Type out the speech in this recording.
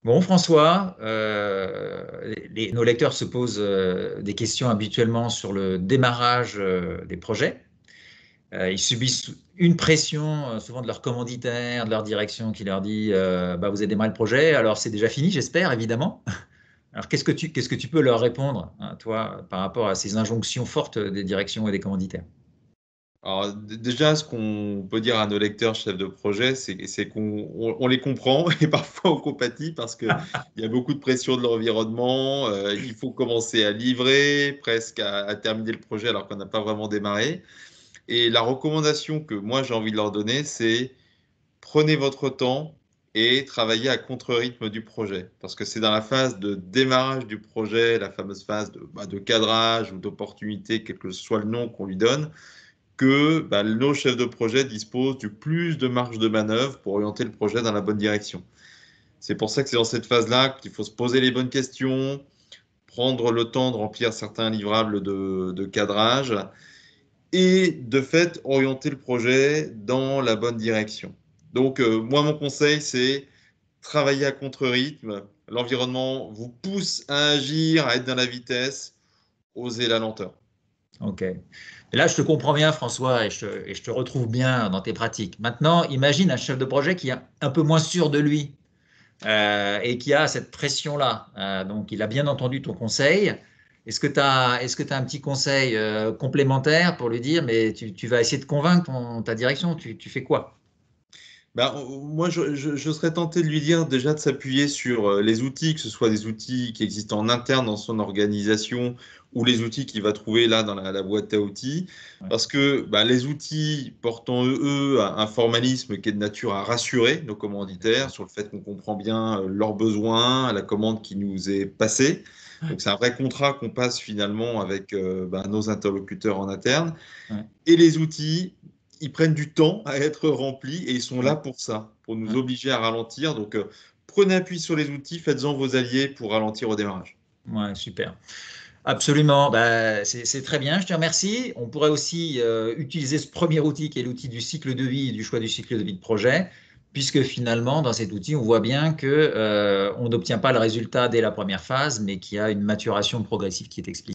Bon, François, nos lecteurs se posent des questions habituellement sur le démarrage des projets. Ils subissent une pression, souvent de leur commanditaire, de leur direction qui leur dit bah, vous avez démarré le projet, alors c'est déjà fini, j'espère, évidemment. Alors, qu'est-ce que tu peux leur répondre, hein, toi, par rapport à ces injonctions fortes des directions et des commanditaires? Alors, déjà, ce qu'on peut dire à nos lecteurs chefs de projet, c'est qu'on les comprend et parfois on compatit parce qu'il y a beaucoup de pression de l'environnement. Il faut commencer à livrer, presque à terminer le projet alors qu'on n'a pas vraiment démarré. Et la recommandation que moi j'ai envie de leur donner, c'est prenez votre temps et travaillez à contre-rythme du projet. Parce que c'est dans la phase de démarrage du projet, la fameuse phase de cadrage ou d'opportunité, quel que soit le nom qu'on lui donne, que nos chefs de projet disposent du plus de marge de manœuvre pour orienter le projet dans la bonne direction. C'est pour ça que c'est dans cette phase-là qu'il faut se poser les bonnes questions, prendre le temps de remplir certains livrables de cadrage et de fait orienter le projet dans la bonne direction. Donc moi, mon conseil, c'est travailler à contre-rythme. L'environnement vous pousse à agir, à être dans la vitesse, osez la lenteur. Ok. Et là, je te comprends bien, François, et je te retrouve bien dans tes pratiques. Maintenant, imagine un chef de projet qui est un peu moins sûr de lui et qui a cette pression-là. Donc, il a bien entendu ton conseil. Est-ce que tu as un petit conseil complémentaire pour lui dire, mais tu vas essayer de convaincre ta direction, tu fais quoi? Moi, je serais tenté de lui dire déjà de s'appuyer sur les outils, que ce soit des outils qui existent en interne dans son organisation ou les outils qu'il va trouver là dans la boîte à outils. Ouais. Parce que les outils portent en eux un formalisme qui est de nature à rassurer nos commanditaires sur le fait qu'on comprend bien leurs besoins, la commande qui nous est passée. Donc, c'est un vrai contrat qu'on passe finalement avec nos interlocuteurs en interne. Ouais, Et les outils, ils prennent du temps à être remplis et ils sont ouais, là pour ça, pour nous ouais. obliger à ralentir. Donc, prenez appui sur les outils, faites-en vos alliés pour ralentir au démarrage. Ouais, super. Absolument. Bah, c'est très bien, je te remercie. On pourrait aussi utiliser ce premier outil qui est l'outil du cycle de vie et du choix du cycle de vie de projet, puisque finalement, dans cet outil, on voit bien que, on n'obtient pas le résultat dès la première phase, mais qu'il y a une maturation progressive qui est expliquée.